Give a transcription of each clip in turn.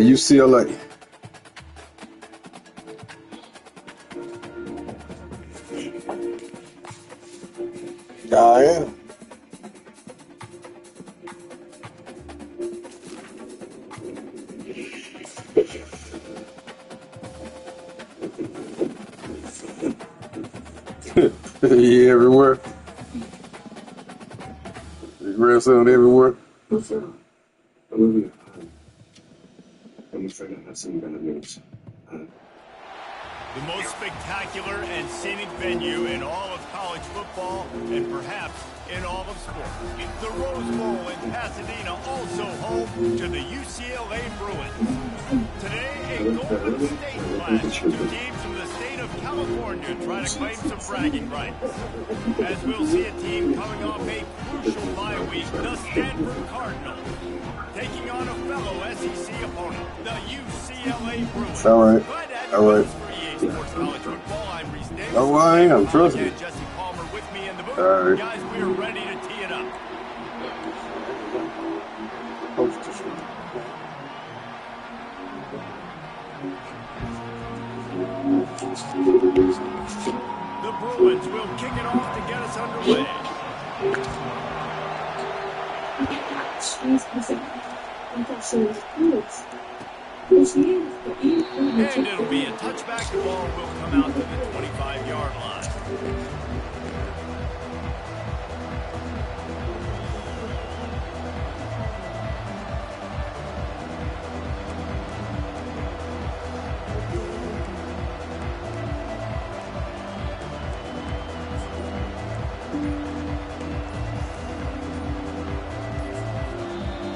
UCLA. I am. Yeah, everywhere. Your grandson everywhere. What's up? I'm afraid I have some bad news. The most spectacular and scenic venue in all of college football and perhaps in all of sports. The Rose Bowl in Pasadena, also home to the UCLA Bruins. Today, a Golden State clash. Two teams from the state of California trying to claim some bragging rights. As we'll see a team coming off a crucial bye week, the Stanford Cardinals, taking on a fellow SEC opponent, the UCLA Bruins. All right. All right. Sports College Football. I'm Reese Davis. Oh, I am. Trust me. Jesse Palmer with me in the booth. All right. Guys, we are ready to tee it up. The Bruins will kick it off to get us underway. And it'll be a touchback. The ball will come out to the 25-yard line.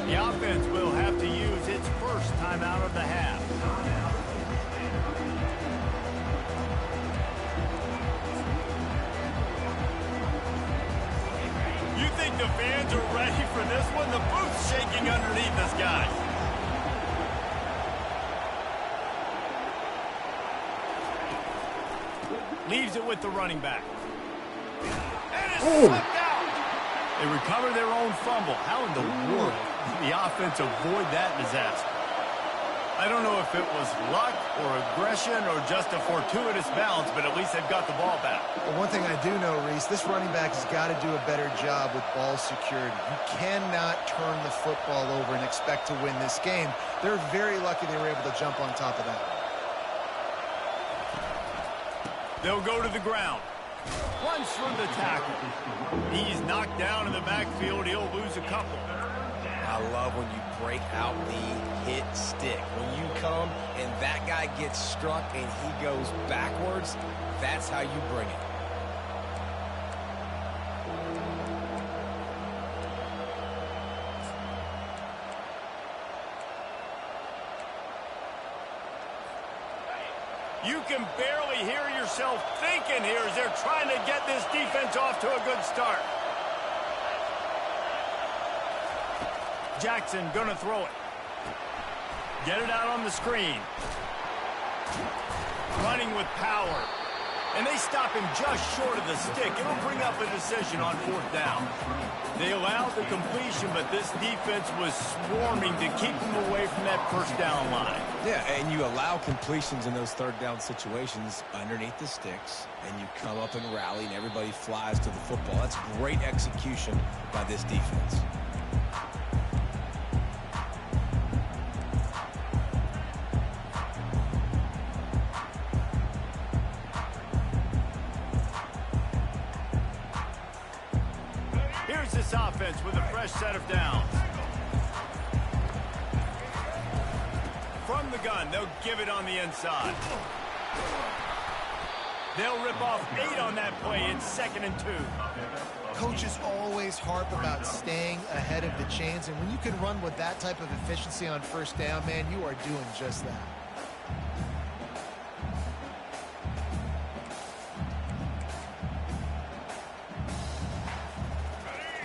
The offense will have to use its first time out of the half. You think the fans are ready for this one? The booth's shaking underneath us, guys. Leaves it with the running back. And it's slipped out. They recover their own fumble. How in the world did the offense avoid that disaster? I don't know if it was luck or aggression or just a fortuitous bounce, but at least they've got the ball back. Well, one thing I do know, Reese, this running back has got to do a better job with ball security. You cannot turn the football over and expect to win this game. They're very lucky they were able to jump on top of that. They'll go to the ground. Runs from the tackle. He's knocked down in the backfield. He'll lose a couple. I love when you break out the hit stick. When you come and that guy gets struck and he goes backwards, that's how you bring it. You can barely hear yourself thinking here as they're trying to get this defense off to a good start. Jackson gonna throw it. Get it out on the screen. Running with power. And they stop him just short of the stick. It'll bring up a decision on fourth down. They allowed the completion, but this defense was swarming to keep them away from that first down line. Yeah, and you allow completions in those third down situations underneath the sticks, and you come up and rally, and everybody flies to the football. That's great execution by this defense. Here's this offense with a fresh set of downs. From the gun, they'll give it on the inside. They'll rip off 8 on that play. It's 2nd and 2. Coaches always harp about staying ahead of the chains, and when you can run with that type of efficiency on first down, man, you are doing just that.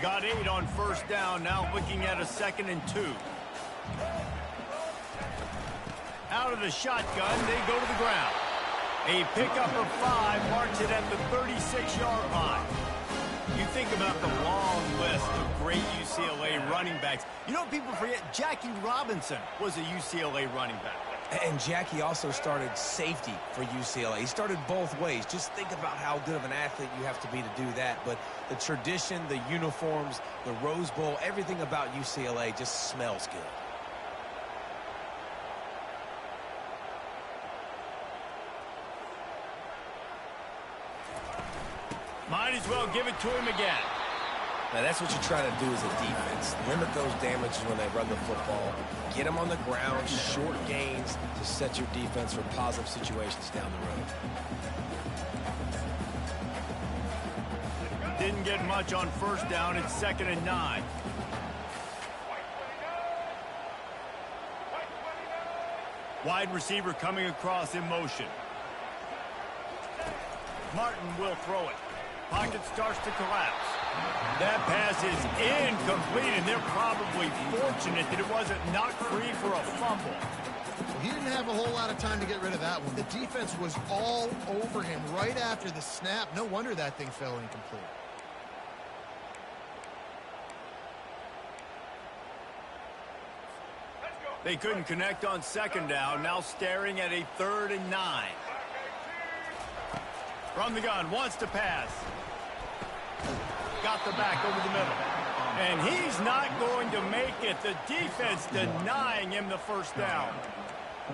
Got 8 on first down, now looking at a 2nd and 2. Out of the shotgun, they go to the ground. A pickup of 5 marks it at the 36-yard line. You think about the long list of great UCLA running backs. You know, people forget Jackie Robinson was a UCLA running back. And Jackie also started safety for UCLA. He started both ways. Just think about how good of an athlete you have to be to do that. But the tradition, the uniforms, the Rose Bowl, everything about UCLA just smells good. Might as well give it to him again. Now, that's what you try to do as a defense. Limit those damages when they run the football. Get them on the ground, short gains to set your defense for positive situations down the road. Didn't get much on first down. It's 2nd and 9. Wide receiver coming across in motion. Martin will throw it. Pocket starts to collapse. That pass is incomplete, and they're probably fortunate that it wasn't knocked free for a fumble. Well, he didn't have a whole lot of time to get rid of that one. The defense was all over him right after the snap. No wonder that thing fell incomplete. They couldn't connect on 2nd down, now staring at a 3rd and 9. From the gun, wants to pass. Got the back over the middle. And he's not going to make it. The defense denying him the first down.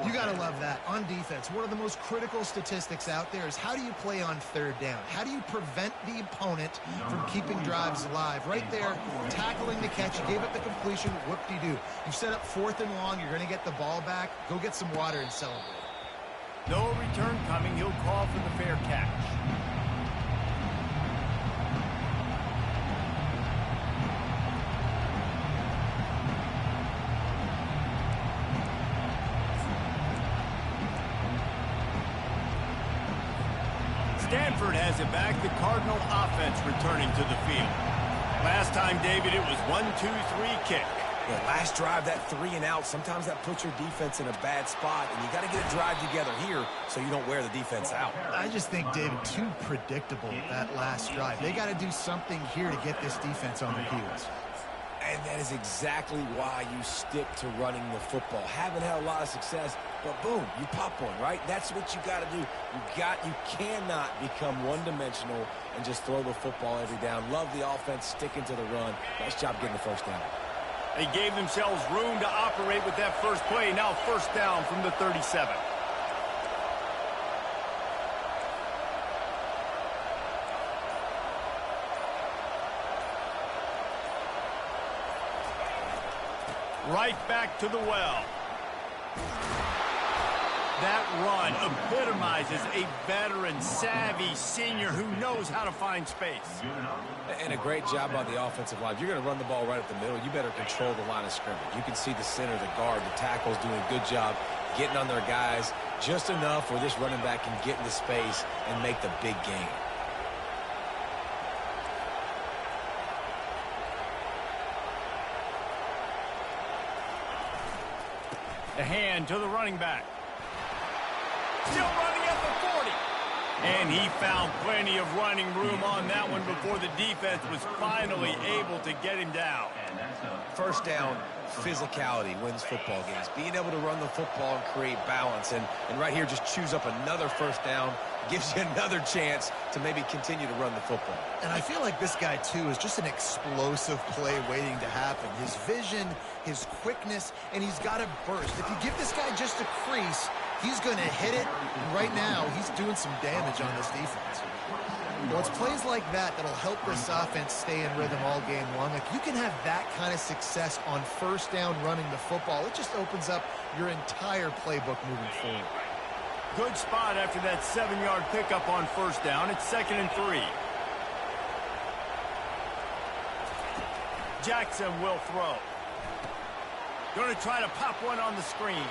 You got to love that. On defense, one of the most critical statistics out there is how do you play on 3rd down? How do you prevent the opponent from keeping drives alive? Right there, tackling the catch. You gave up the completion. Whoop-de-doo. You set up 4th and long. You're going to get the ball back. Go get some water and celebrate. No return coming. He'll call for the fair catch. Stanford has it back. The Cardinal offense returning to the field. Last time, David, it was 1-2-3 kick. Yeah, last drive, that 3 and out, sometimes that puts your defense in a bad spot, and you got to get a drive together here so you don't wear the defense out. I just think, David, too predictable that last drive. They got to do something here to get this defense on their heels. And that is exactly why you stick to running the football. Haven't had a lot of success, but boom, you pop one, right? That's what you got to do. You cannot become one-dimensional and just throw the football every down. Love the offense, sticking to the run. Nice job getting the first down. They gave themselves room to operate with that first play. Now 1st down from the 37. Right back to the well. That run epitomizes a veteran, savvy senior who knows how to find space. And a great job by the offensive line. If you're going to run the ball right up the middle, you better control the line of scrimmage. You can see the center, the guard, the tackles doing a good job getting on their guys just enough where this running back can get into space and make the big gain. The hand to the running back. Still running at the 40. And he found plenty of running room on that one before the defense was finally able to get him down. First down, physicality wins football games. Being able to run the football and create balance. And right here, just choose up another first down. Gives you another chance to maybe continue to run the football. And I feel like this guy, too, is just an explosive play waiting to happen. His vision, his quickness, and he's got to burst. If you give this guy just a crease, he's going to hit it. And right now, he's doing some damage on this defense. Well, it's plays like that that'll help this offense stay in rhythm all game long. If you can have that kind of success on first down running the football, it just opens up your entire playbook moving forward. Good spot after that 7-yard pickup on first down. It's 2nd and 3. Jackson will throw. Going to try to pop one on the screen.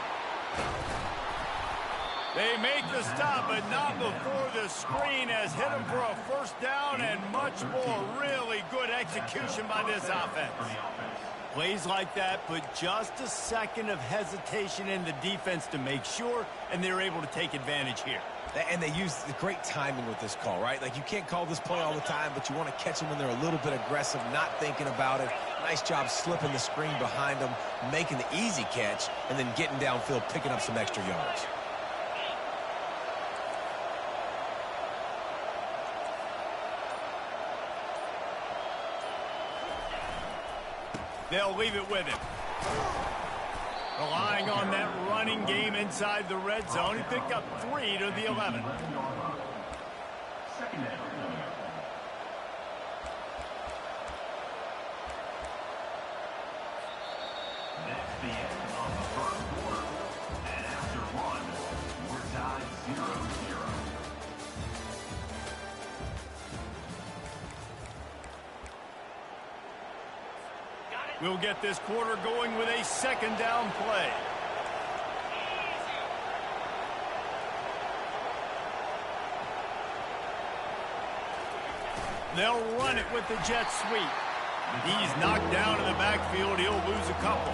They make the stop, but not before the screen has hit him for a first down, and much more. Really good execution by this offense. Plays like that put just a second of hesitation in the defense to make sure, and they're able to take advantage here. And they use the great timing with this call, right? Like, you can't call this play all the time, but you want to catch them when they're a little bit aggressive, not thinking about it. Nice job slipping the screen behind them, making the easy catch, and then getting downfield, picking up some extra yards. They'll leave it with him. Relying on that running game inside the red zone. He picked up 3 to the 11. We'll get this quarter going with a second down play. They'll run it with the jet sweep. He's knocked down in the backfield. He'll lose a couple.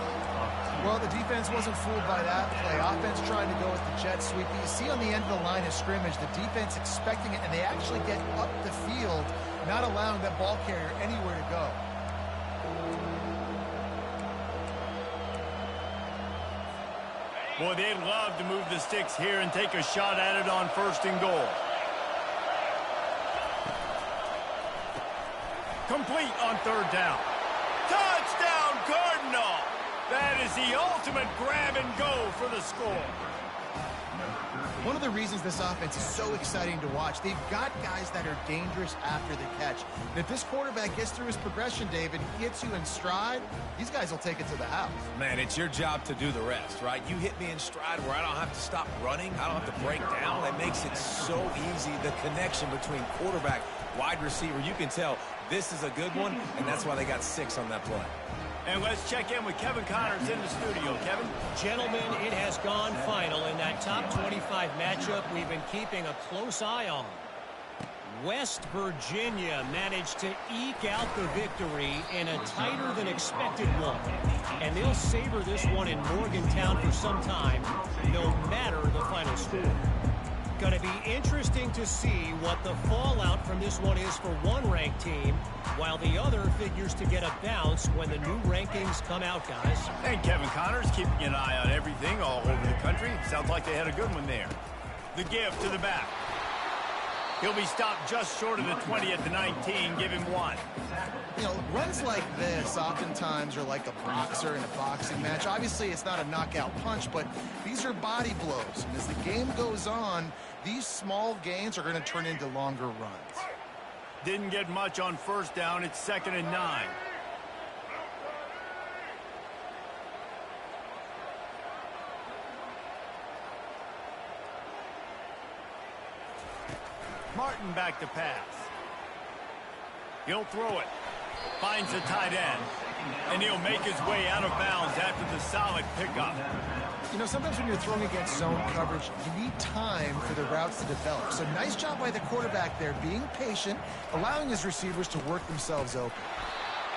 Well, the defense wasn't fooled by that play. Offense trying to go with the jet sweep. You see on the end of the line of scrimmage, the defense expecting it, and they actually get up the field, not allowing that ball carrier anywhere to go. Boy, they'd love to move the sticks here and take a shot at it on 1st and goal. Complete on 3rd down. Touchdown, Cardinal! That is the ultimate grab and go for the score. One of the reasons this offense is so exciting to watch, they've got guys that are dangerous after the catch. And if this quarterback gets through his progression, David, gets you in stride, these guys will take it to the house. Man, it's your job to do the rest, right? You hit me in stride where I don't have to stop running. I don't have to break down. That makes it so easy. The connection between quarterback, wide receiver, you can tell this is a good one, and that's why they got 6 on that play. And let's check in with Kevin Connors in the studio. Kevin? Gentlemen, it has gone final in that top 25 matchup we've been keeping a close eye on. West Virginia managed to eke out the victory in a tighter than expected one. And they'll savor this one in Morgantown for some time, no matter the final score. Going to be interesting to see what the fallout from this one is for one ranked team, while the other figures to get a bounce when the new rankings come out, guys. And Kevin Connors keeping an eye on everything all over the country. Sounds like they had a good one there. The give to the back. He'll be stopped just short of the 20 at the 19. Give him 1. You know, runs like this oftentimes are like a boxer in a boxing match. Obviously, it's not a knockout punch, but these are body blows. And as the game goes on, these small gains are going to turn into longer runs. Didn't get much on 1st down. It's 2nd and 9. Martin back to pass. He'll throw it. Finds the tight end. And he'll make his way out of bounds after the solid pickup. You know, sometimes when you're throwing against zone coverage, you need time for the routes to develop. So nice job by the quarterback there, being patient, allowing his receivers to work themselves open.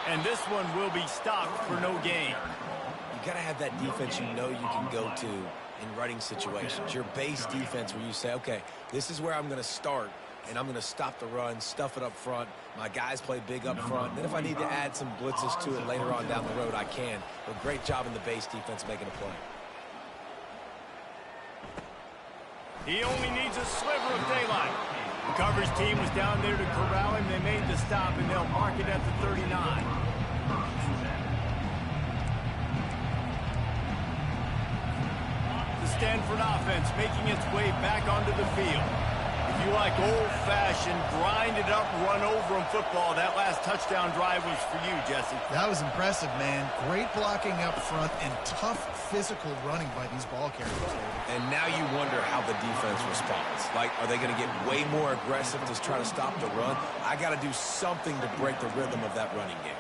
And this one will be stopped for no gain. You got to have that defense you know you can go to in running situations. Your base defense where you say, okay, this is where I'm going to start, and I'm going to stop the run, stuff it up front. My guys play big up front. Then if I need to add some blitzes to it later on down the road, I can. But great job in the base defense making a play. He only needs a sliver of daylight. The coverage team was down there to corral him. They made the stop, and they'll mark it at the 39. The Stanford offense making its way back onto the field. If you like old-fashioned, grind-it-up, run-over-'em football, that last touchdown drive was for you, Jesse. That was impressive, man. Great blocking up front and tough physical running by these ball carriers. And now you wonder how the defense responds. Like, are they going to get way more aggressive to try to stop the run? I got to do something to break the rhythm of that running game.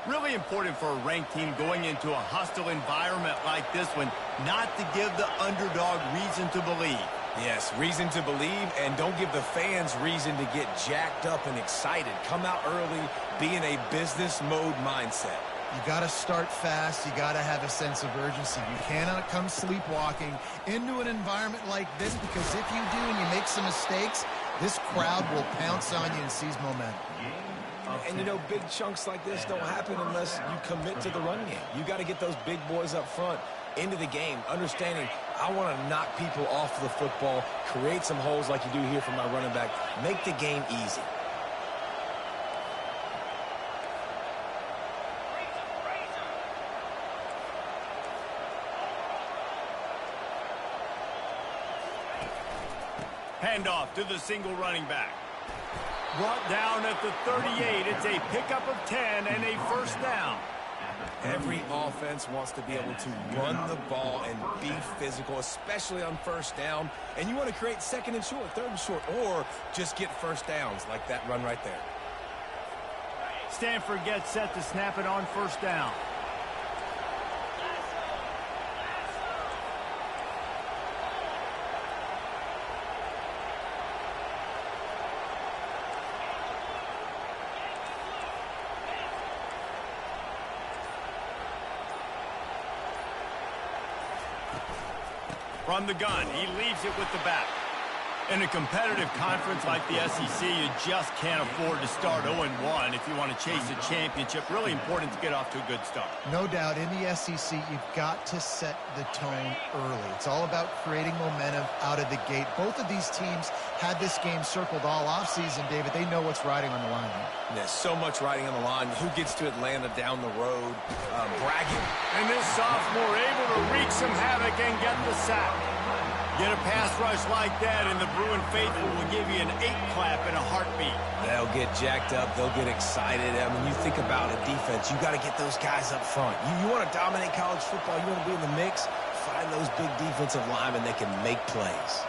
Really important for a ranked team going into a hostile environment like this one, not to give the underdog reason to believe. Yes, reason to believe, and don't give the fans reason to get jacked up and excited. Come out early, be in a business mode mindset. You got to start fast. You got to have a sense of urgency. You cannot come sleepwalking into an environment like this, because if you do and you make some mistakes, this crowd will pounce on you and seize momentum. And, you know, big chunks like this don't happen unless you commit to the run game. You got to get those big boys up front into the game, understanding I want to knock people off the football, create some holes like you do here for my running back, make the game easy. Handoff to the single running back. Brought down at the 38. It's a pickup of 10 and a first down. Every offense wants to be able to run the ball and be physical, especially on first down. And you want to create second and short, third and short, or just get first downs like that run right there. Stanford gets set to snap it on first down. From the gun, he leaves it with the back. In a competitive conference like the SEC, you just can't afford to start 0-1 if you want to chase a championship. Really important to get off to a good start. No doubt, in the SEC, you've got to set the tone early. It's all about creating momentum out of the gate. Both of these teams had this game circled all offseason, David. They know what's riding on the line here. There's so much riding on the line. Who gets to Atlanta down the road? Bragging. And this sophomore able to wreak some havoc and get the sack. Get a pass rush like that, and the Bruin faithful will give you an 8-clap in a heartbeat. They'll get jacked up. They'll get excited. I mean, you think about a defense. You got to get those guys up front. You want to dominate college football. You want to be in the mix. Find those big defensive linemen that can make plays.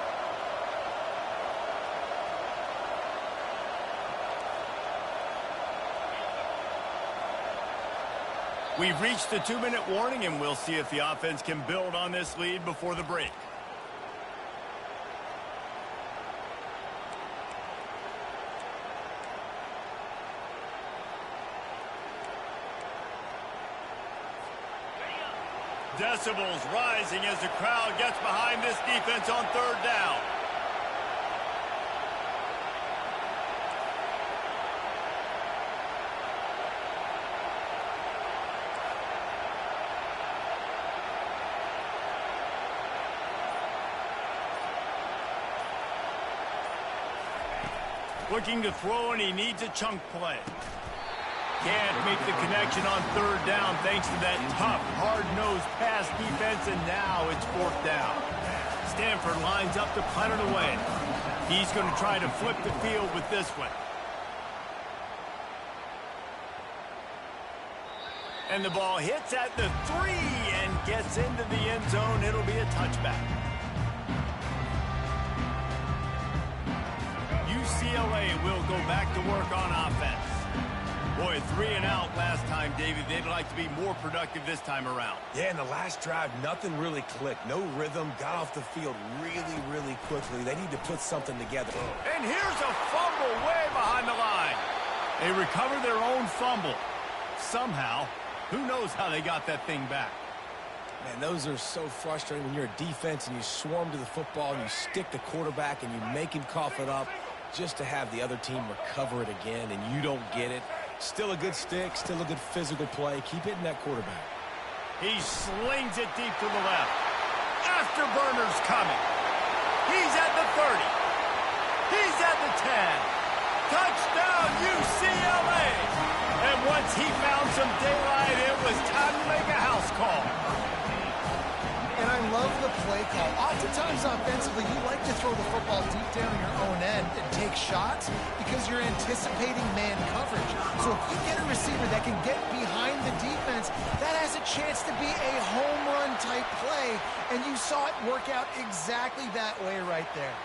We've reached the 2-minute warning, and we'll see if the offense can build on this lead before the break. Decibels rising as the crowd gets behind this defense on third down. Looking to throw, and he needs a chunk play. Can't make the connection on third down thanks to that tough, hard-nosed pass defense, and now it's fourth down. Stanford lines up to punt it away. He's going to try to flip the field with this one. And the ball hits at the 3 and gets into the end zone. It'll be a touchback. UCLA will go back to work on offense. Boy, 3 and out last time, David. They'd like to be more productive this time around. Yeah, in the last drive, nothing really clicked. No rhythm, got off the field really, really quickly. They need to put something together. And here's a fumble way behind the line. They recover their own fumble. Somehow, who knows how they got that thing back. Man, those are so frustrating when you're a defense and you swarm to the football and you stick the quarterback and you make him cough it up just to have the other team recover it again and you don't get it. Still a good stick, still a good physical play. Keep hitting that quarterback. He slings it deep to the left. Afterburner's coming. He's at the 30. He's at the 10. Touchdown, UCLA. And once he found some daylight, it was time to make a house call. And I love the play call. Oftentimes offensively, you like to throw the football deep down in your own end and take shots because you're anticipating man coverage. So if you get a receiver that can get behind the defense, that has a chance to be a home run type play. And you saw it work out exactly that way right there.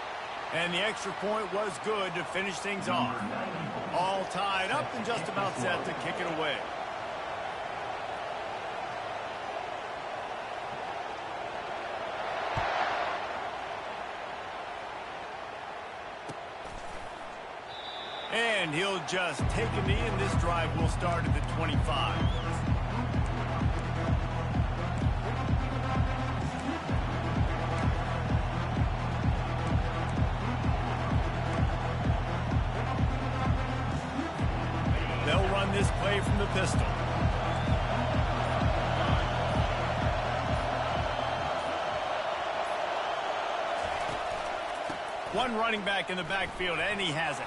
And the extra point was good to finish things off. All tied up and just about set to kick it away. And he'll just take a knee, and this drive will start at the 25. the pistol. One running back in the backfield, and he has it.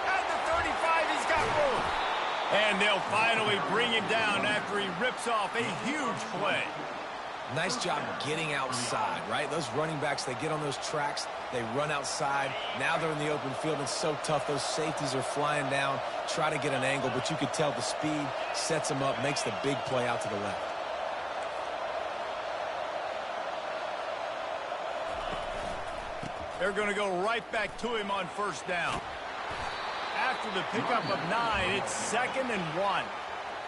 At the 35, he's got room. And they'll finally bring him down after he rips off a huge play. Nice job getting outside, right? Those running backs, they get on those tracks, they run outside. Now they're in the open field. It's so tough. Those safeties are flying down, try to get an angle, but you could tell the speed sets them up, makes the big play out to the left. They're going to go right back to him on first down. After the pickup of 9, it's 2nd and 1.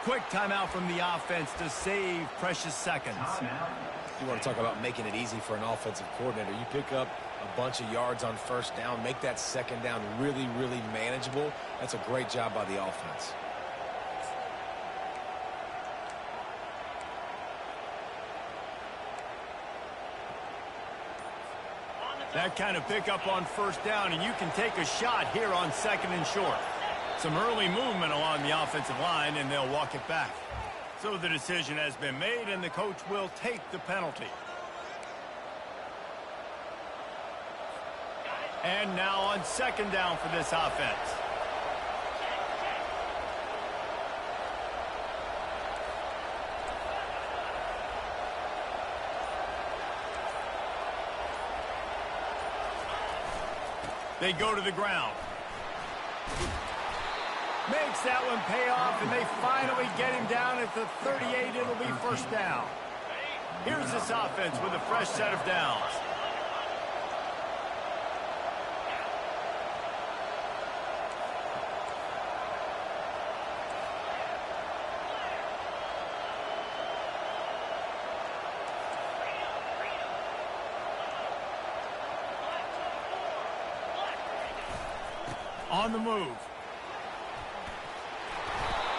Quick timeout from the offense to save precious seconds. You want to talk about making it easy for an offensive coordinator. You pick up a bunch of yards on first down, make that second down really, really manageable. That's a great job by the offense. That kind of pickup on first down, and you can take a shot here on 2nd and short. Some early movement along the offensive line, and they'll walk it back. So the decision has been made, and the coach will take the penalty. And now on 2nd down for this offense. They go to the ground. Makes that one pay off, and they finally get him down at the 38. It'll be first down. Here's this offense with a fresh set of downs. On the move.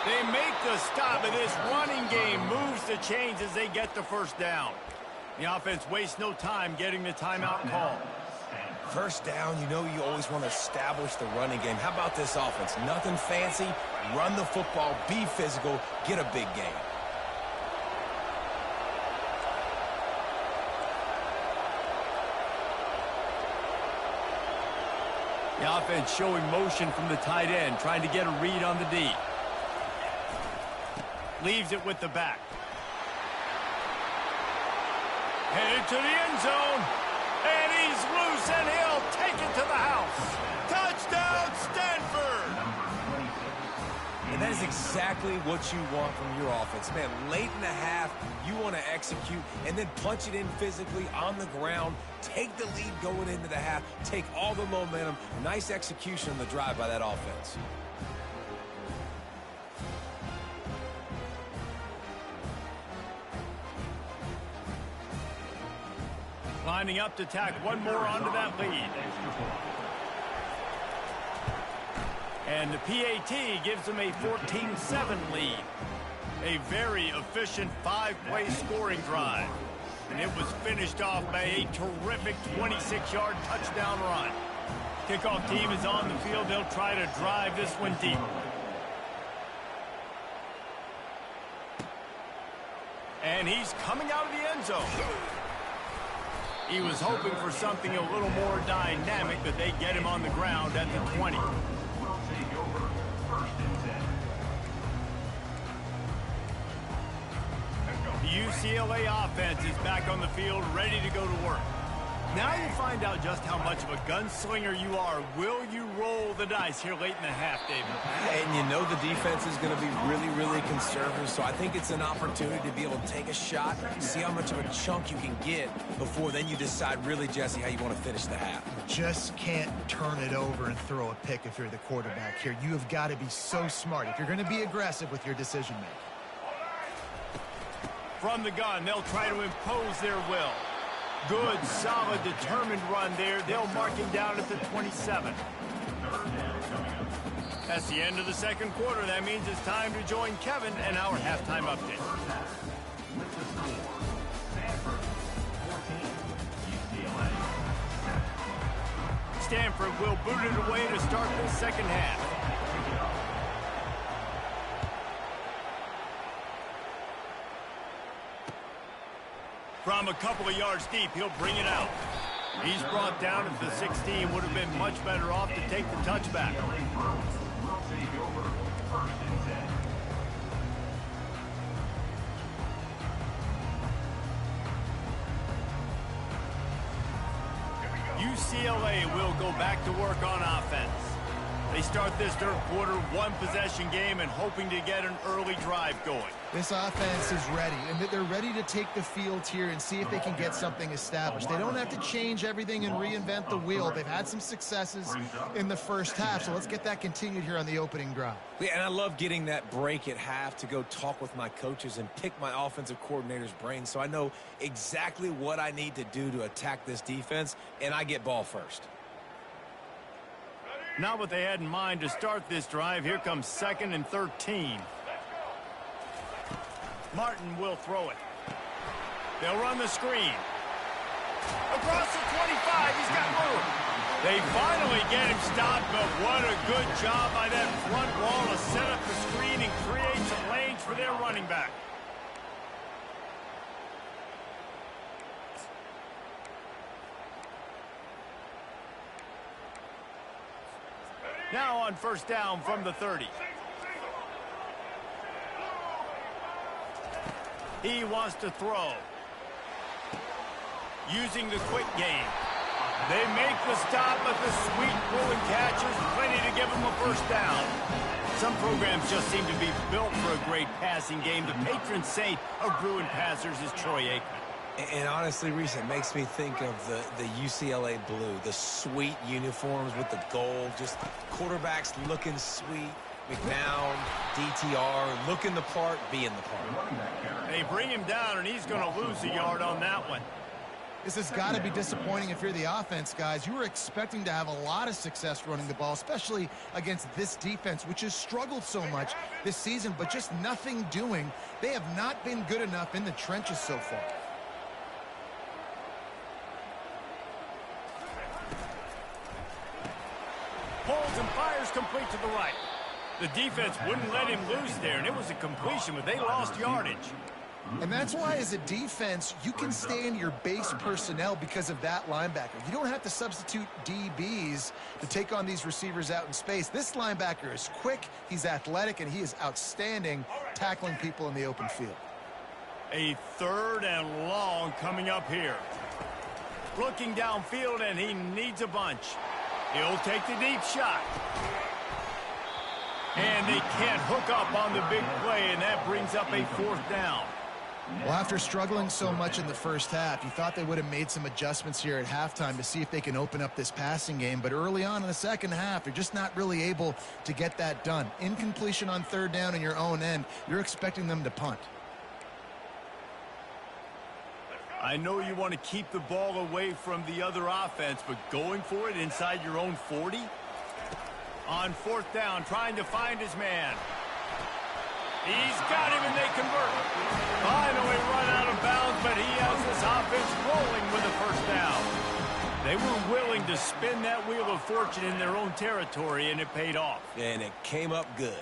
They make the stop, and this running game moves the chains as they get the first down. The offense wastes no time getting the timeout call. First down, you know you always want to establish the running game. How about this offense? Nothing fancy. Run the football, be physical, get a big gain. The offense showing motion from the tight end, trying to get a read on the D. Leaves it with the back. Headed to the end zone. And he's loose, and he'll take it to the house. Touchdown, Stanford! And that is exactly what you want from your offense. Man, late in the half, you want to execute and then punch it in physically on the ground. Take the lead going into the half. Take all the momentum. Nice execution on the drive by that offense. Lining up to tack one more onto that lead. And the PAT gives them a 14-7 lead. A very efficient 5-play scoring drive. And it was finished off by a terrific 26-yard touchdown run. Kickoff team is on the field. They'll try to drive this one deep. And he's coming out of the end zone. He was hoping for something a little more dynamic, but they get him on the ground at the 20. The UCLA offense is back on the field, ready to go to work. Now you find out just how much of a gunslinger you are. Will you roll the dice here late in the half, David? And you know the defense is going to be really, really conservative, so I think it's an opportunity to be able to take a shot, see how much of a chunk you can get before then you decide really, Jesse, how you want to finish the half. Just can't turn it over and throw a pick if you're the quarterback here. You have got to be so smart if you're going to be aggressive with your decision-making. From the gun, they'll try to impose their will. Good, solid, determined run there. They'll mark him down at the 27. That's the end of the second quarter. That means it's time to join Kevin and our halftime update. Stanford will boot it away to start the second half. From a couple of yards deep, he'll bring it out. He's brought down at the 16. Would have been much better off to take the touchback. UCLA will go back to work on offense. They start this third quarter, one-possession game, and hoping to get an early drive going. This offense is ready, and they're ready to take the field here and see if they can get something established. They don't have to change everything and reinvent the wheel. They've had some successes in the first half, so let's get that continued here on the opening drive. Yeah, and I love getting that break at half to go talk with my coaches and pick my offensive coordinator's brain so I know exactly what I need to do to attack this defense, and I get ball first. Not what they had in mind to start this drive. Here comes 2nd and 13. Martin will throw it. They'll run the screen. Across the 25, he's got room. They finally get him stopped, but what a good job by that front wall to set up the screen and create some lanes for their running back. Now on first down from the 30. He wants to throw. Using the quick game. They make the stop, but the sweet Bruin catch is plenty to give him a first down. Some programs just seem to be built for a great passing game. The patron saint of Bruin passers is Troy Aikman. And honestly, Reese, it makes me think of the UCLA blue, the sweet uniforms with the gold, just quarterbacks looking sweet, McNown, DTR, looking the part, being the part. They bring him down, and he's going to lose a yard on that one. This has got to be disappointing if you're the offense, guys. You were expecting to have a lot of success running the ball, especially against this defense, which has struggled so much this season, but just nothing doing. They have not been good enough in the trenches so far. Pulls and fires complete to the right. The defense wouldn't let him loose there, and it was a completion, but they lost yardage. And that's why, as a defense, you can stay in your base personnel because of that linebacker. You don't have to substitute DBs to take on these receivers out in space. This linebacker is quick, he's athletic, and he is outstanding tackling people in the open field. A 3rd and long coming up here. Looking downfield, and he needs a bunch. He'll take the deep shot. And they can't hook up on the big play, and that brings up a 4th down. Well, after struggling so much in the first half, you thought they would have made some adjustments here at halftime to see if they can open up this passing game. But early on in the second half, they're just not really able to get that done. Incompletion on 3rd down in your own end, you're expecting them to punt. I know you want to keep the ball away from the other offense, but going for it inside your own 40? On 4th down, trying to find his man. He's got him, and they convert. Finally run out of bounds, but he has this offense rolling with a first down. They were willing to spin that wheel of fortune in their own territory, and it paid off. And it came up good.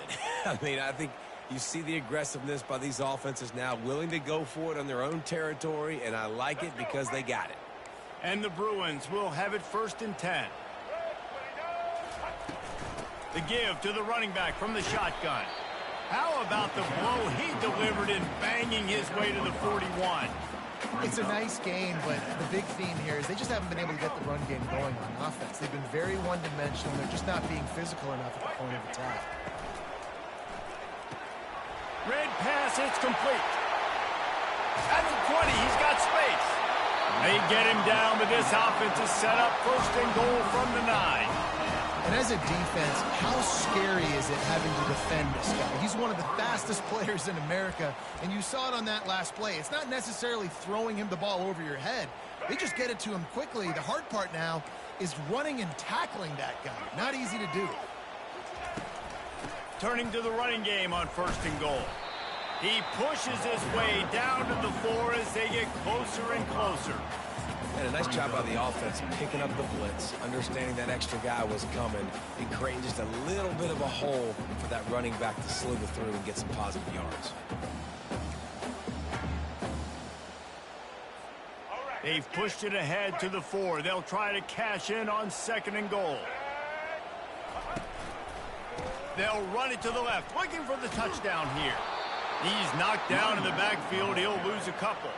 I mean, I think you see the aggressiveness by these offenses now, willing to go for it on their own territory, and I like it because they got it. And the Bruins will have it 1st and 10. The give to the running back from the shotgun. How about the blow he delivered in banging his way to the 41? It's a nice game, but the big theme here is they just haven't been able to get the run game going on offense. They've been very one-dimensional. They're just not being physical enough at the point of attack. Red pass, it's complete. At the 20, he's got space. They get him down, but this offense is set up 1st and goal from the 9. And as a defense, how scary is it having to defend this guy? He's one of the fastest players in America, and you saw it on that last play. It's not necessarily throwing him the ball over your head. They just get it to him quickly. The hard part now is running and tackling that guy. Not easy to do. Turning to the running game on 1st and goal. He pushes his way down to the 4 as they get closer and closer. And a nice job by the offense picking up the blitz, understanding that extra guy was coming, and creating just a little bit of a hole for that running back to slither through and get some positive yards. They've pushed it ahead to the 4. They'll try to cash in on 2nd and goal. They'll run it to the left, looking for the touchdown here. He's knocked down in the backfield. He'll lose a couple.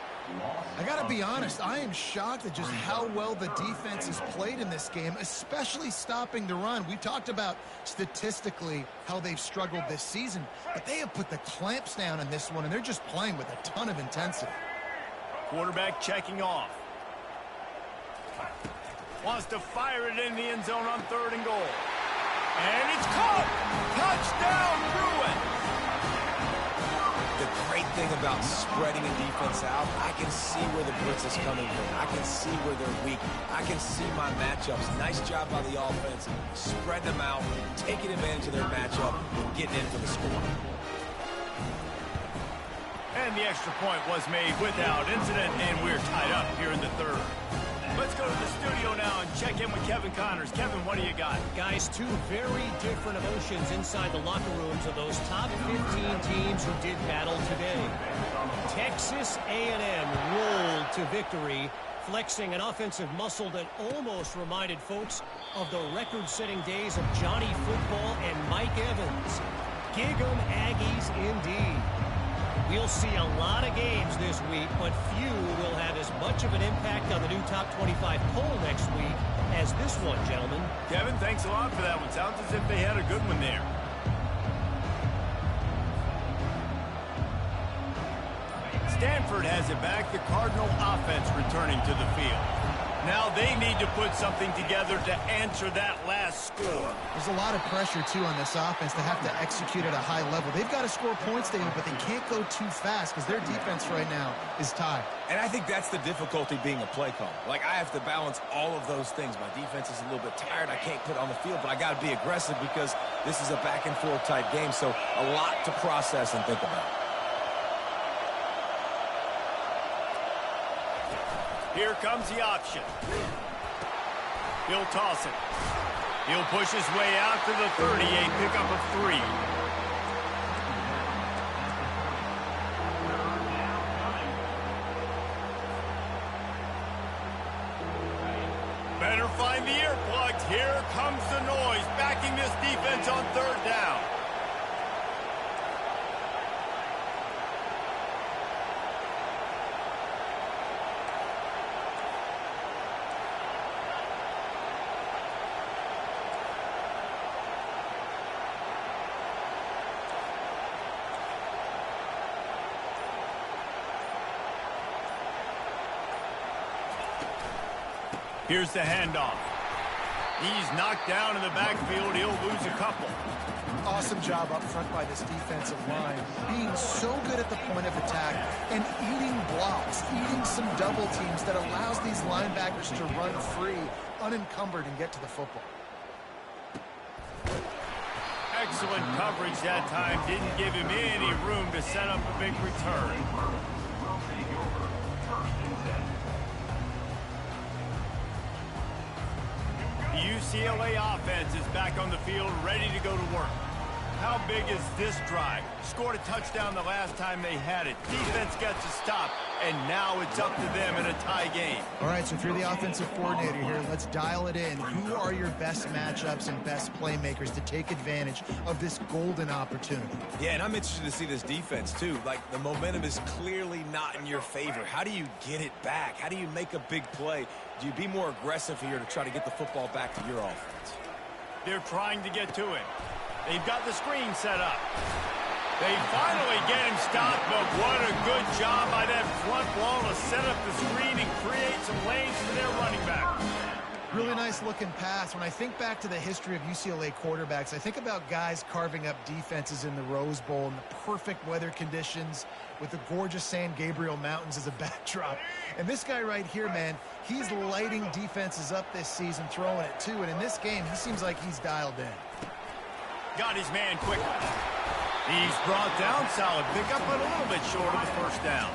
I got to be honest, I am shocked at just how well the defense has played in this game, especially stopping the run. We talked about statistically how they've struggled this season, but they have put the clamps down in this one, and they're just playing with a ton of intensity. Quarterback checking off. Wants to fire it in the end zone on 3rd and goal. And it's caught! Touchdown, Bruin! The great thing about spreading a defense out, I can see where the blitz is coming from. I can see where they're weak. I can see my matchups. Nice job by the offense. Spread them out, taking advantage of their matchup, and getting in for the score. And the extra point was made without incident, and we're tied up here in the 3rd. Let's go to the studio now and check in with Kevin Connors. Kevin, what do you got? Guys, two very different emotions inside the locker rooms of those top 15 teams who did battle today. Texas A&M rolled to victory, flexing an offensive muscle that almost reminded folks of the record-setting days of Johnny Football and Mike Evans. Gig 'em Aggies indeed. We'll see a lot of games this week, but few will have as much of an impact on the new top 25 poll next week as this one, gentlemen. Kevin, thanks a lot for that one. Sounds as if they had a good one there. Stanford has it back. The Cardinal offense returning to the field. Now they need to put something together to answer that last score. There's a lot of pressure, too, on this offense. They have to execute at a high level. They've got to score points, David, but they can't go too fast because their defense right now is tied. And I think that's the difficulty being a play caller. Like, I have to balance all of those things. My defense is a little bit tired. I can't put on the field, but I got to be aggressive because this is a back-and-forth type game, so a lot to process and think about. Here comes the option. He'll toss it. He'll push his way out to the 30, a pickup of 3. Better find the earplugs. Here comes the noise, backing this defense on 3rd down. Here's the handoff. He's knocked down in the backfield. He'll lose a couple. Awesome job up front by this defensive line. Being so good at the point of attack and eating blocks, eating some double teams that allows these linebackers to run free, unencumbered, and get to the football. Excellent coverage that time. Didn't give him any room to set up a big return. The UCLA offense is back on the field, ready to go to work. How big is this drive? Scored a touchdown the last time they had it. Defense gets a stop, and now it's up to them in a tie game. All right, so if you're the offensive coordinator here, let's dial it in. Who are your best matchups and best playmakers to take advantage of this golden opportunity? Yeah, and I'm interested to see this defense, too. Like, the momentum is clearly not in your favor. How do you get it back? How do you make a big play? Do you be more aggressive here to try to get the football back to your offense? They're trying to get to him. They've got the screen set up. They finally get him stopped, but what a good job by that front wall to set up the screen and create some lanes for their running back. Really nice looking pass. When I think back to the history of UCLA quarterbacks, I think about guys carving up defenses in the Rose Bowl in the perfect weather conditions with the gorgeous San Gabriel Mountains as a backdrop. And this guy right here, man, he's lighting defenses up this season, throwing it too. And in this game, he seems like he's dialed in. Got his man quickly. He's brought down, solid pickup, but a little bit short of the first down.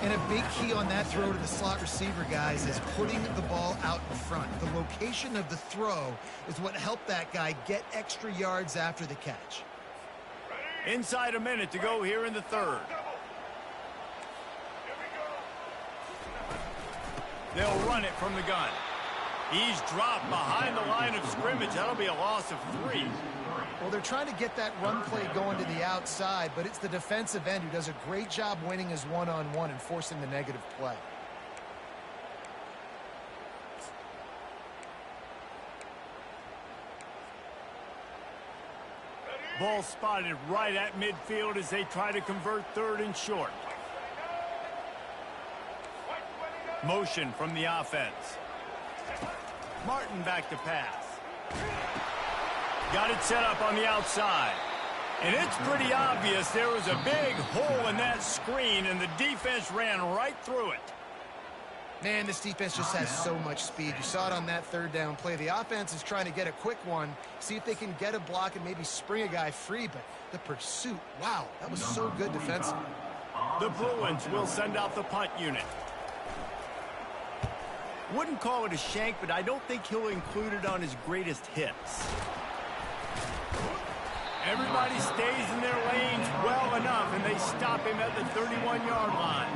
And a big key on that throw to the slot receiver, guys, is putting the ball out in front. The location of the throw is what helped that guy get extra yards after the catch. Inside a minute to go here in the 3rd. They'll run it from the gun. He's dropped behind the line of scrimmage. That'll be a loss of 3. Well, they're trying to get that run play going to the outside, but it's the defensive end who does a great job winning his one-on-one and forcing the negative play. Ball spotted right at midfield as they try to convert 3rd and short. Motion from the offense. Martin back to pass. Got it set up on the outside. And it's pretty obvious there was a big hole in that screen, and the defense ran right through it. Man, this defense just has so much speed. You saw it on that 3rd down play. The offense is trying to get a quick one, see if they can get a block and maybe spring a guy free, but the pursuit, wow, that was so good defensively. The Bruins will send out the punt unit. Wouldn't call it a shank, but I don't think he'll include it on his greatest hits. Everybody stays in their lanes well enough, and they stop him at the 31-yard line.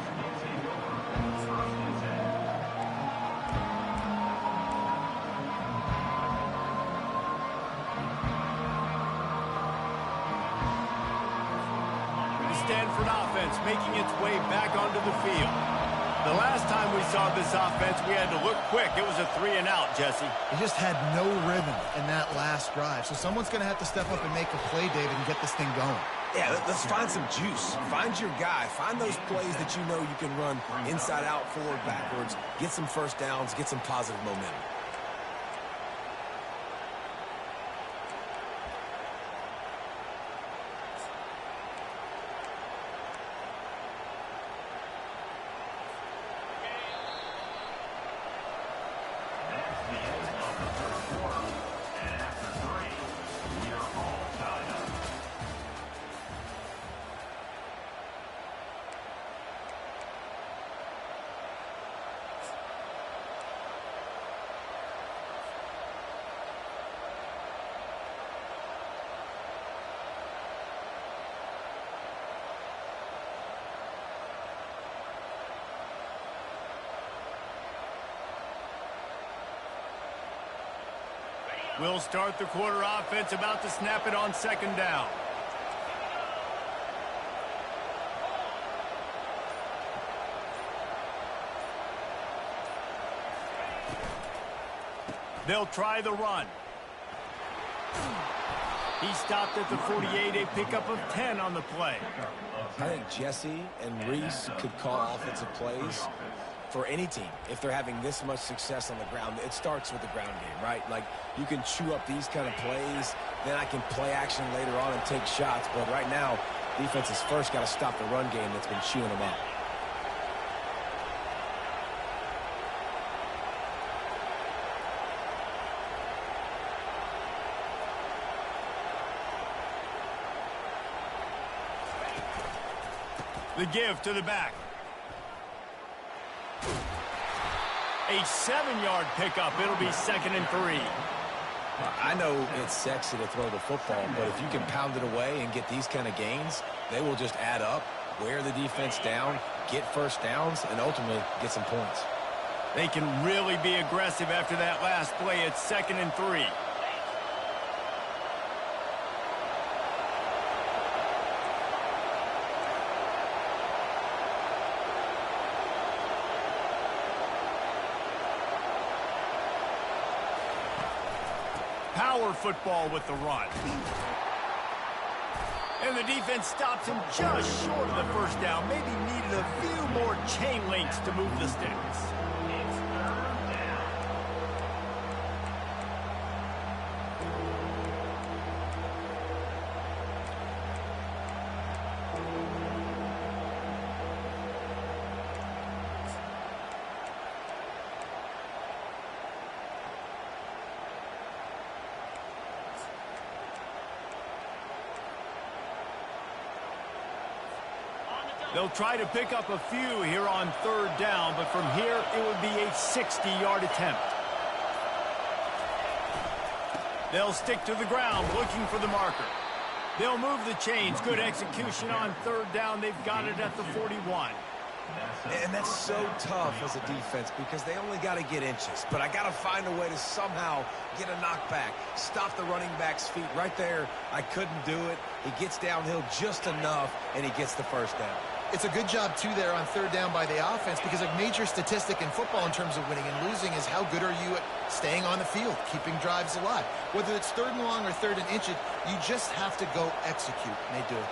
The Stanford offense making its way back onto the field. The last time we saw this offense, we had to look quick. It was a 3-and-out, Jesse. He just had no rhythm in that last drive. So someone's going to have to step up and make a play, David, and get this thing going. Yeah, let's find some juice. Find your guy. Find those plays that you know you can run inside out, forward, backwards. Get some first downs. Get some positive momentum. We'll start the quarter offense, about to snap it on 2nd down. They'll try the run. He stopped at the 48, a pickup of 10 on the play. I think Jesse and Reese could call offensive plays for any team if they're having this much success on the ground. It starts with the ground game, right? Like, you can chew up these kind of plays, then I can play action later on and take shots. But right now, defense has first got to stop the run game that's been chewing them up. The give to the back. A 7-yard pickup. It'll be 2nd and 3. I know it's sexy to throw the football, but if you can pound it away and get these kind of gains, they will just add up, wear the defense down, get first downs, and ultimately get some points. They can really be aggressive after that last play. It's 2nd and 3. Power football with the run. And the defense stops him just short of the first down. Maybe needed a few more chain links to move the sticks. They'll try to pick up a few here on 3rd down, but from here it would be a 60-yard attempt. They'll stick to the ground looking for the marker. They'll move the chains. Good execution on 3rd down. They've got it at the 41. And that's so tough as a defense because they only got to get inches. But I got to find a way to somehow get a knockback, stop the running back's feet right there. I couldn't do it. He gets downhill just enough, and he gets the first down. It's a good job, too, there on third down by the offense because a major statistic in football in terms of winning and losing is how good are you at staying on the field, keeping drives alive. Whether it's third and long or third and inches, you just have to go execute, and they do it.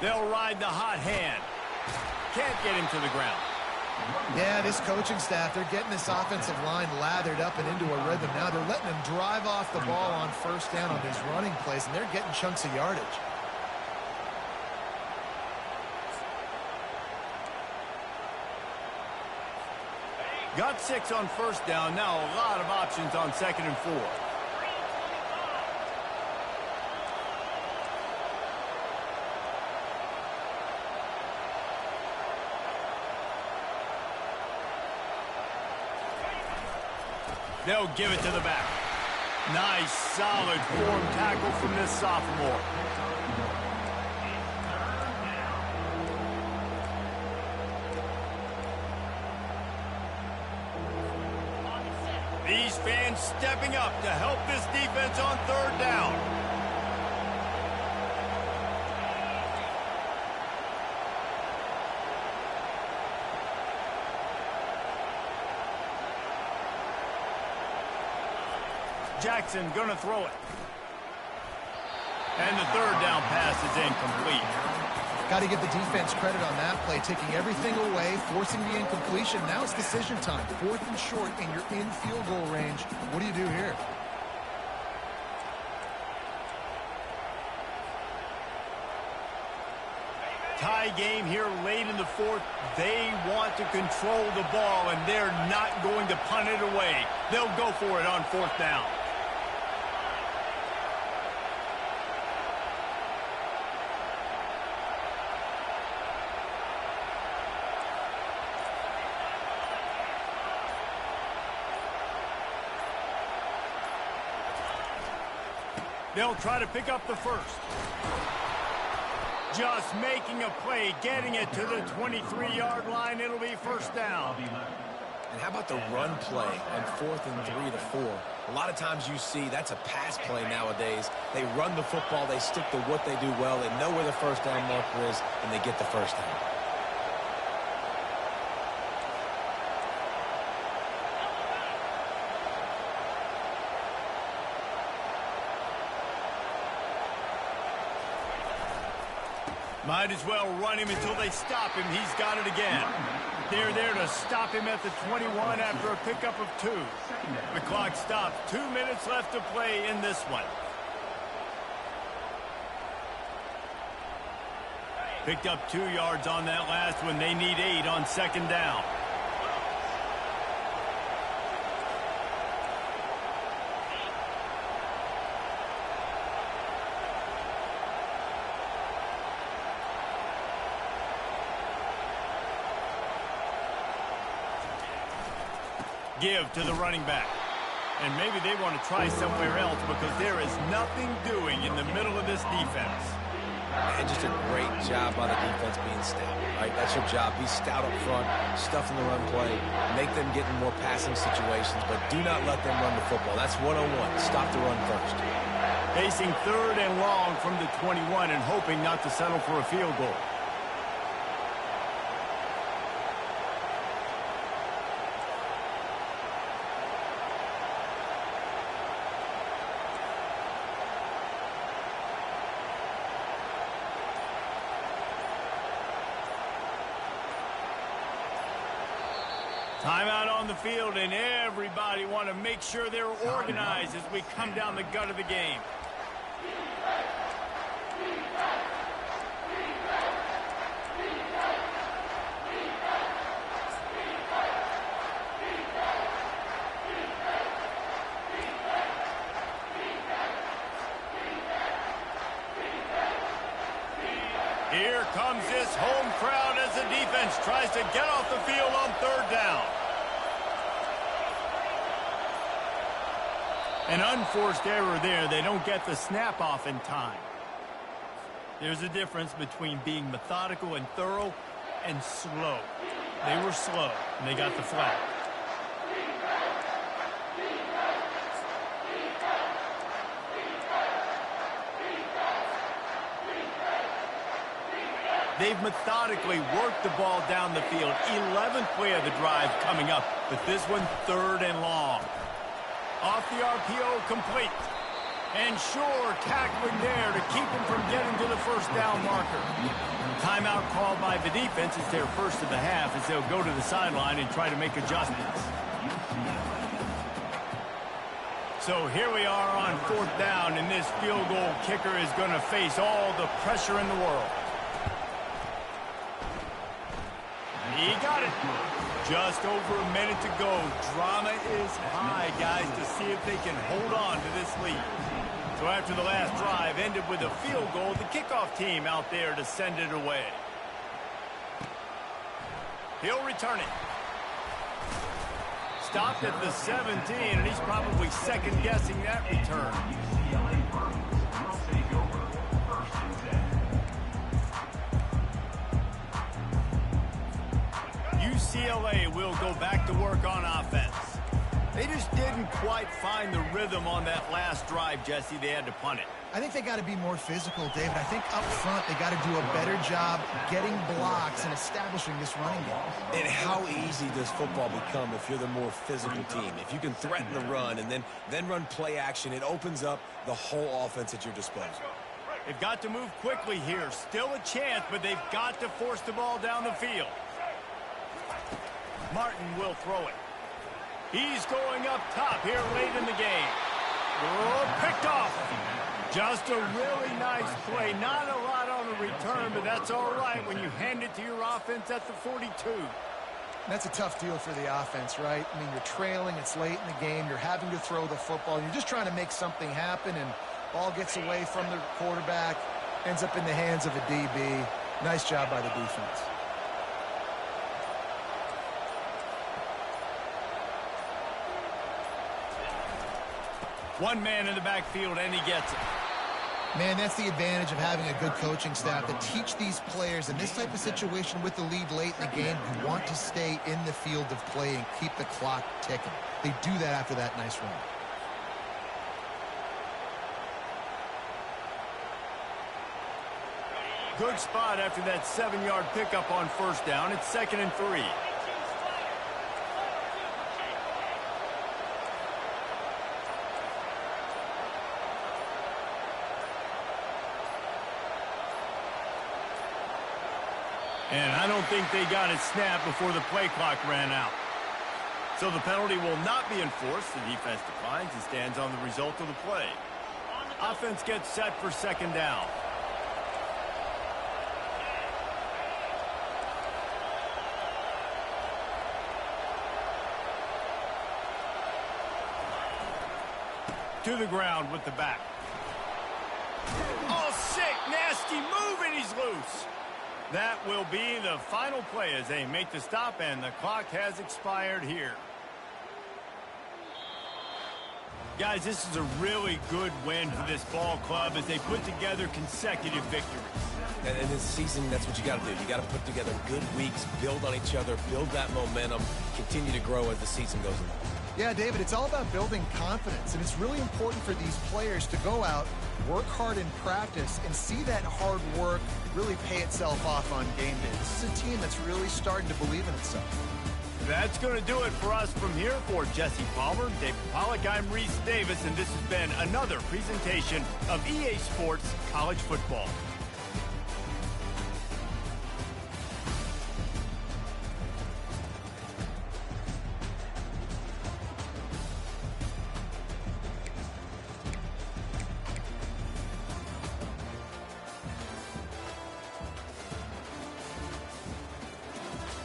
They'll ride the hot hand. Can't get him to the ground. Yeah, this coaching staff, they're getting this offensive line lathered up and into a rhythm. Now they're letting them drive off the ball on first down on these running plays, and they're getting chunks of yardage. Got 6 on first down. Now a lot of options on 2nd and 4. They'll give it to the back. Nice, solid form tackle from this sophomore. These fans stepping up to help this defense on third down. Jackson gonna throw it. And the third down pass is incomplete. Got to give the defense credit on that play, taking everything away, forcing the incompletion. Now it's decision time. 4th and short, and you're in field goal range. What do you do here? Tie game here late in the 4th. They want to control the ball, and they're not going to punt it away. They'll go for it on 4th down. They'll try to pick up the first. Just making a play, getting it to the 23-yard line. It'll be first down. And how about the run play on 4th and 3 to 4? A lot of times you see that's a pass play nowadays. They run the football, they stick to what they do well, they know where the first down marker is, and they get the first down. Might as well run him until they stop him. He's got it again. They're there to stop him at the 21 after a pickup of 2. The clock stops. 2 minutes left to play in this one. Picked up 2 yards on that last one. They need 8 on 2nd down. Give to the running back. And maybe they want to try somewhere else because there is nothing doing in the middle of this defense. And just a great job by the defense being stout, right? That's your job. Be stout up front, stuff in the run play, make them get in more passing situations, but do not let them run the football. That's 101. Stop the run first. Facing 3rd and long from the 21 and hoping not to settle for a field goal. Timeout on the field, and everybody want to make sure they're organized as we come down the gut of the game. Here comes this home crowd as the defense tries to get off the field on 3rd down. An unforced error there. They don't get the snap off in time. There's a difference between being methodical and thorough and slow. They were slow, and they got the flag. They've methodically worked the ball down the field. 11th play of the drive coming up, but this one 3rd and long. Off the RPO, complete. And sure, tackling there to keep him from getting to the first down marker. Timeout called by the defense. It's their first of the half as they'll go to the sideline and try to make adjustments. So here we are on 4th down, and this field goal kicker is going to face all the pressure in the world. He got it. Just over a minute to go. Drama is high, guys, to see if they can hold on to this lead. So after the last drive ended with a field goal, the kickoff team out there to send it away. He'll return it. Stopped at the 17, and he's probably second-guessing that return. UCLA will go back to work on offense. They just didn't quite find the rhythm on that last drive, Jesse. They had to punt it. I think they got to be more physical, David. I think up front they got to do a better job getting blocks and establishing this running game. And how easy does football become if you're the more physical team? If you can threaten the run and then run play action, it opens up the whole offense at your disposal. They've got to move quickly here. Still a chance, but they've got to force the ball down the field. Martin will throw it. He's going up top here late in the game. Oh, picked off. Just a really nice play. Not a lot on the return, but that's all right when you hand it to your offense at the 42. That's a tough deal for the offense, right? I mean, you're trailing. It's late in the game. You're having to throw the football. You're just trying to make something happen, and ball gets away from the quarterback, ends up in the hands of a DB. Nice job by the defense. One man in the backfield, and he gets it. Man, that's the advantage of having a good coaching staff to teach these players in this type of situation with the lead late in the game. You want to stay in the field of play and keep the clock ticking. They do that after that nice run. Good spot after that 7-yard pickup on first down. It's 2nd and 3. And I don't think they got it snapped before the play clock ran out. So the penalty will not be enforced. The defense declines and stands on the result of the play. Offense gets set for 2nd down. To the ground with the back. Oh, sick, nasty move, and he's loose. That will be the final play as they make the stop, and the clock has expired here. Guys, this is a really good win for this ball club as they put together consecutive victories. And in this season, that's what you got to do. You got to put together good weeks, build on each other, build that momentum, continue to grow as the season goes along. Yeah, David, it's all about building confidence, and it's really important for these players to go out, work hard in practice, and see that hard work really pay itself off on game day. This is a team that's really starting to believe in itself. That's going to do it for us from here. For Jesse Palmer, David Pollack, I'm Reese Davis, and this has been another presentation of EA Sports College Football.